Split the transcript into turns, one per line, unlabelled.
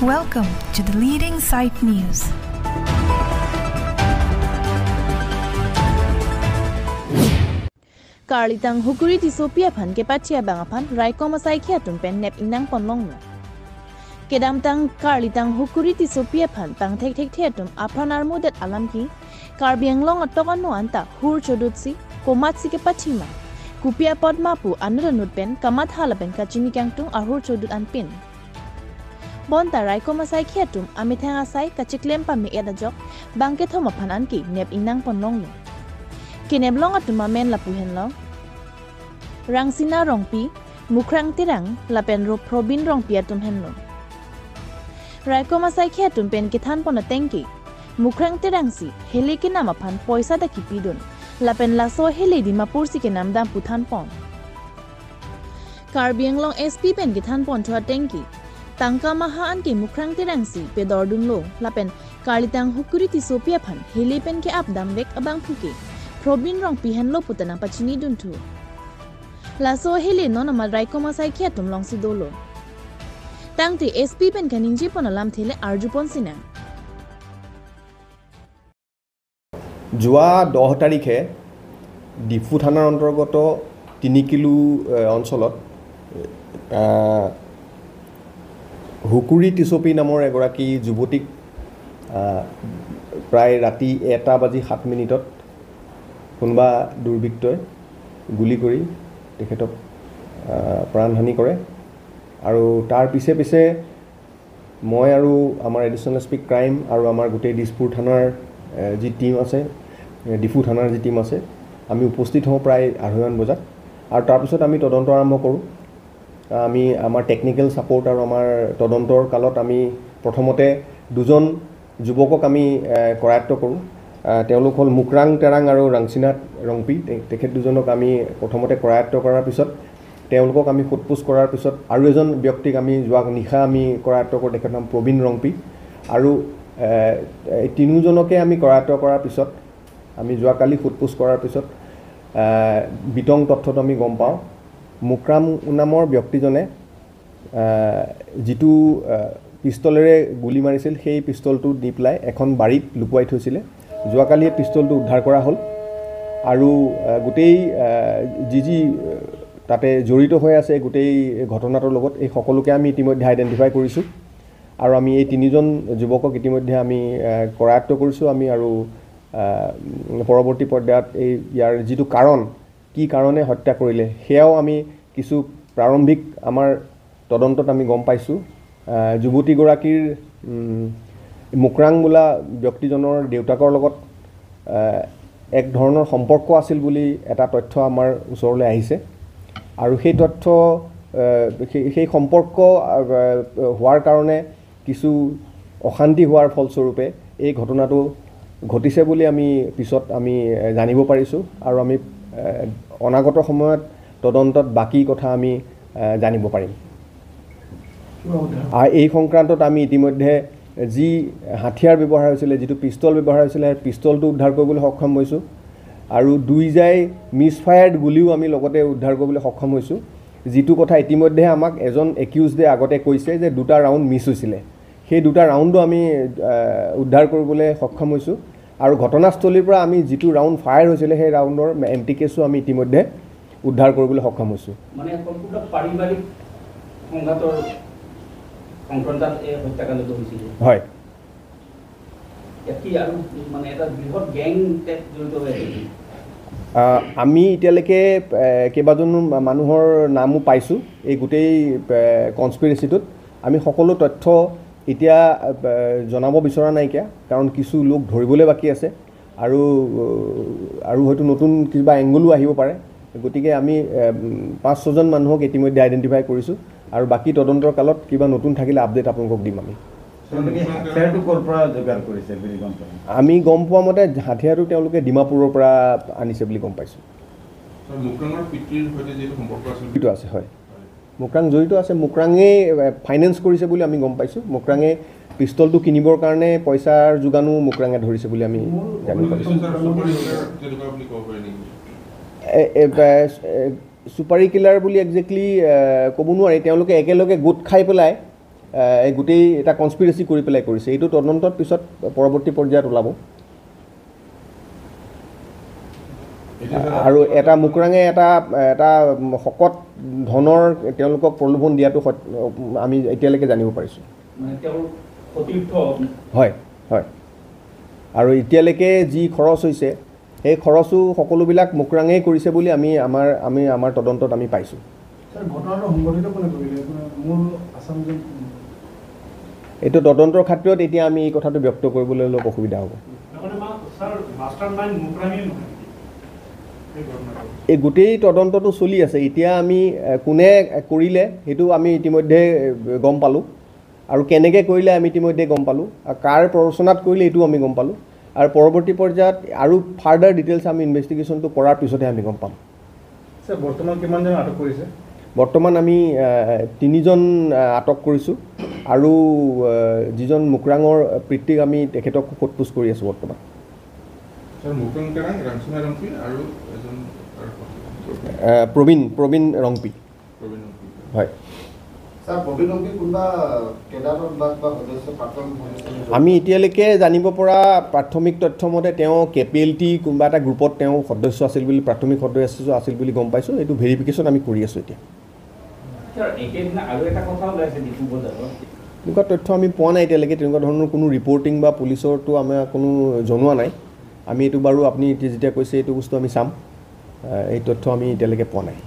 Welcome to the leading site news.
Karlitang hukuri ti Sophia Phan ke patia bangaphan Raiko Masai Khiatum pen nep inang ponlong no. Kedamtang Karlitang hukuri ti Sophia Phan pang thek theatum apranar mudet alam ki Karbiang long atokan no anta hur chodutsi komatsi ke patima. Kupia podmapu anuranut pen kamat halapen kachini kangtung ahur chodut anpin. Bonta Raiko Masai Khiatum amithang asai kachiklem pa mi edajok bangke thoma phanan ki nep inang ponlong no. Kineblong at tumamen lapuhen long. Rangsina rongpi, mukrang tirang, lapen ro probin rongpi at tumhen long. Raiko Masai Khiatum pen kithan pona tengki. Mukrang tirang si, heli ki namapan poisa da kipidun. Lapen laso heli di mapursi ki namdam puthan pon. Karbiang long SP pen kithan pon chua tengki. Tangka mahaan ki mukrang tirang si, pedordun lo, lapen Karlitang hukuri ti Sophia Phan, heli pen ki abdam vek abang fuki. Probin rong pihen lo putana pachini duntu. Laso hele non amal Raiko Masai Khiatum long si dolo. Tangti SP pen kaninji pon alam thele arjupon sinang.
Jua 10 তাৰিখে ডিফু থানাৰ অন্তৰ্গত 3 kilo অঞ্চলত হুকুৰি টিছপি নামৰ এগৰাকী যুৱতীক প্ৰায় ৰাতি 1:07 কোনবা দুৰ্বৃত্তই গুলি কৰি তেখেতক প্ৰাণহানি কৰে আৰু তাৰ পিছে পিছে মই আৰু আমাৰ এডিশনাল এছপি ক্ৰাইম আৰু আমাৰ গোটেই দিছপুৰ থানাৰ যি টিম আছে ডিফু থানাৰ যি টিম আছে আমি উপস্থিত হওঁ প্ৰায় 2:30 বজাত আৰু তাৰ পিছত আমি তদন্ত আৰম্ভ কৰোঁ আমি আমাৰ টেকনিক্যাল সাপোৰ্ট আৰু আমাৰ তদন্তৰ কালত আমি প্ৰথমতে দুজন যুৱকক আমি কৰায়ত্ব কৰোঁ তেওঁলোক হল মুকৰাং তেৰাং আৰু ৰাংচিনাত ৰংপি তেখেত দুজনক আমি প্ৰথমতে কৰায়ত্ব কৰাৰ পিছত তেওঁলোকক আমি ফুটপুছ কৰাৰ পিছত আৰু এজন ব্যক্তিক আমি যোৱা নিশা আমি কৰায়ত্ব কৰোঁ তেখেতৰ নাম প্ৰবীণ ৰংপি আৰু এই তিনিজনকে আমি কৰায়ত্ব কৰাৰ পিছত আমি যোৱা কালি ফুটপুছ কৰাৰ পিছত বিতং তথ্যত আমি গম পাওঁ মুকৰাম নামৰ ব্যক্তিজনে যিটো পিস্তলেৰে গুলি মাৰিছিল সেই পিস্তলটো দি পেলাই এখন বাৰীত লুকুৱাই থৈছিল যোৱা কালি পিস্তলটো উদ্ধাৰ কৰা হ'ল আৰু গোটেই যি তাতে জড়িত হৈ আছে গোটেই ঘটনাটোৰ লগত এই সকলোকে আমি ইতিমধ্যে আইডেন্টিফাই কৰিছোঁ আৰু আমি এই তিনিজন যুৱকক ইতিমধ্যে আমি কৰায়ত্ব কৰিছোঁ আমি আৰু পৰৱৰ্তী পৰ্যায়ত এই ইয়াৰ যিটো কাৰণ কি কাৰণে হত্যা কৰিলে সেয়াও আমি কিছু প্ৰাৰম্ভিক আমাৰ তদন্তত আমি গম পাইছোঁ যুৱতীগৰাকীৰ মুকৰাং বোলা ব্যক্তিজনৰ দেউতাকৰ লগত এক ধৰণৰ সম্পৰ্ক আছিল বুলি এটা তথ্য আমাৰ ওচৰলৈ আহিছে আৰু সেই তথ্য সেই সম্পৰ্ক হোৱাৰ কাৰণে কিছু অশান্তি হোৱাৰ ফলস্বৰূপে এই ঘটনাটো ঘটিছে বুলি আমি পিছত আমি জানিব পাৰিছোঁ আৰু আমি অনাগত সময়ত তদন্তত বাকি কথা আমি জানিব পাৰিম আৰু এই সংক্ৰান্তত আমি ইতিমধ্যে যি হাতিয়াৰ ব্যৱহাৰ হৈছিল যিটো পিস্তল ব্যৱহাৰ হৈছিল পিস্তলটো উদ্ধাৰ কৰিবলৈ সক্ষম হৈছোঁ আৰু দুইজাই মিছফায়াৰ্ড গুলিও আমি লগতে উদ্ধাৰ কৰিবলৈ সক্ষম হৈছোঁ যিটো কথা ইতিমধ্যে আমাক এজন একিউজডে আগতে কৈছে যে দুটা ৰাউণ্ড মিছ হৈছিল সেই দুটা ৰাউণ্ডো আমি উদ্ধাৰ কৰিবলৈ সক্ষম হৈছোঁ আৰু ঘটনাস্থলীৰ পৰা আমি যিটো ৰাউণ্ড ফায়াৰ হৈছিল সেই ৰাউণ্ডৰ এম্পটি কেছো আমি ইতিমধ্যে উদ্ধাৰ কৰিবলৈ সক্ষম হৈছোঁ
মানে সম্পূৰ্ণ পাৰিবাৰিক সংঘাতৰ সংক্ৰান্তত এই হত্যাকাণ্ডটো হৈছিল
হয়
এটি আৰু মানে এটা বৃহৎ গ্যাং টেক জড়িত হৈ আছে
আমি এতিয়ালৈকে কেইবাজন মানুহৰ নামো পাইছোঁ এই গোটেই কনস্পিৰেচিটোত আমি সকলো তথ্য এতিয়া জনাব বিচৰা নাইকিয়া কাৰণ কিছু লোক ধৰিবলৈ বাকি আছে আৰু হয়তো নতুন কিবা এংগলো আহিব পাৰে গতিকে আমি 5-6জন মানুহক ইতিমধ্যে আইডেন্টিফাই কৰিছোঁ আৰু বাকি তদন্তৰ কালত কিবা নতুন থাকিলে আপডেট আপোনালোকক দিম আমি গম পোৱা মতে হাতিয়াৰটো তেওঁলোকে ডিমাপুৰৰ পৰা আনিছে বুলি গম পাইছোঁ জড়িত আছে হয় মুকৰাং জড়িত আছে মুকৰাঙে ফাইনেন্স কৰিছে বুলি আমি গম পাইছোঁ মুকৰাঙে পিস্তলটো কিনিবৰ কাৰণে পইচাৰ যোগানো মুকৰাঙে ধৰিছে বুলি আমি জানিব পাৰিছোঁ সুপাৰি কিলাৰ বুলি একজেক্টলি ক'ব নোৱাৰি তেওঁলোকে একেলগে গোট খাই পেলাই এই গোটেই এটা কনস্পিৰেচি কৰি পেলাই কৰিছে এইটো তদন্তৰ পিছত পৰৱৰ্তী পৰ্যায়ত ওলাব আৰু এটা মুকৰাঙে এটা শকত ধনৰ তেওঁলোকক প্ৰলোভন দিয়াটো আমি এতিয়ালৈকে জানিব পাৰিছোঁ হয় হয় আৰু এতিয়ালৈকে যি খৰচ হৈছে সেই খৰচো সকলোবিলাক মুকৰাঙেই কৰিছে বুলি আমি আমাৰ তদন্তত আমি পাইছোঁ এইটো তদন্তৰ ক্ষেত্ৰত এতিয়া আমি এই কথাটো ব্যক্ত কৰিবলৈ অলপ অসুবিধা হ'ব এই গোটেই তদন্তটো চলি আছে এতিয়া আমি কোনে কৰিলে সেইটো আমি ইতিমধ্যে গম পালোঁ আৰু কেনেকৈ কৰিলে আমি ইতিমধ্যে গম পালোঁ আৰু কাৰ প্ৰৰোচনাত কৰিলে এইটো আমি গম পালোঁ আৰু পৰৱৰ্তী পৰ্যায়ত আৰু ফাৰ্ডাৰ ডিটেইলছ আমি ইনভেষ্টিগেশ্যনটো কৰাৰ পিছতহে আমি গম পাম
স্যাৰ বৰ্তমান কিমানজন আটক কৰিছে
বৰ্তমান আমি 3জন আটক কৰিছোঁ আৰু যিজন মুকৰাঙৰ পিতৃক আমি তেখেতক সোধপোছ কৰি আছোঁ বৰ্তমান প্ৰবীণ ৰংপি হয় আমি এতিয়ালৈকে জানিব পৰা প্ৰাথমিক তথ্য মতে তেওঁ KPLT কোনোবা এটা গ্ৰুপত তেওঁ সদস্য আছিল বুলি প্ৰাথমিক সদস্য আছিল বুলি গম পাইছোঁ এইটো ভেৰিফিকেশ্যন আমি কৰি আছোঁ এতিয়া তেনেকুৱা তথ্য আমি পোৱা নাই এতিয়ালৈকে তেনেকুৱা ধৰণৰ কোনো ৰিপৰ্টিং বা পুলিচৰটো আমাৰ কোনো জনোৱা নাই আমি এইটো বাৰু আপুনি যেতিয়া কৈছে এইটো বস্তু আমি চাম এই তথ্য আমি এতিয়ালৈকে পোৱা নাই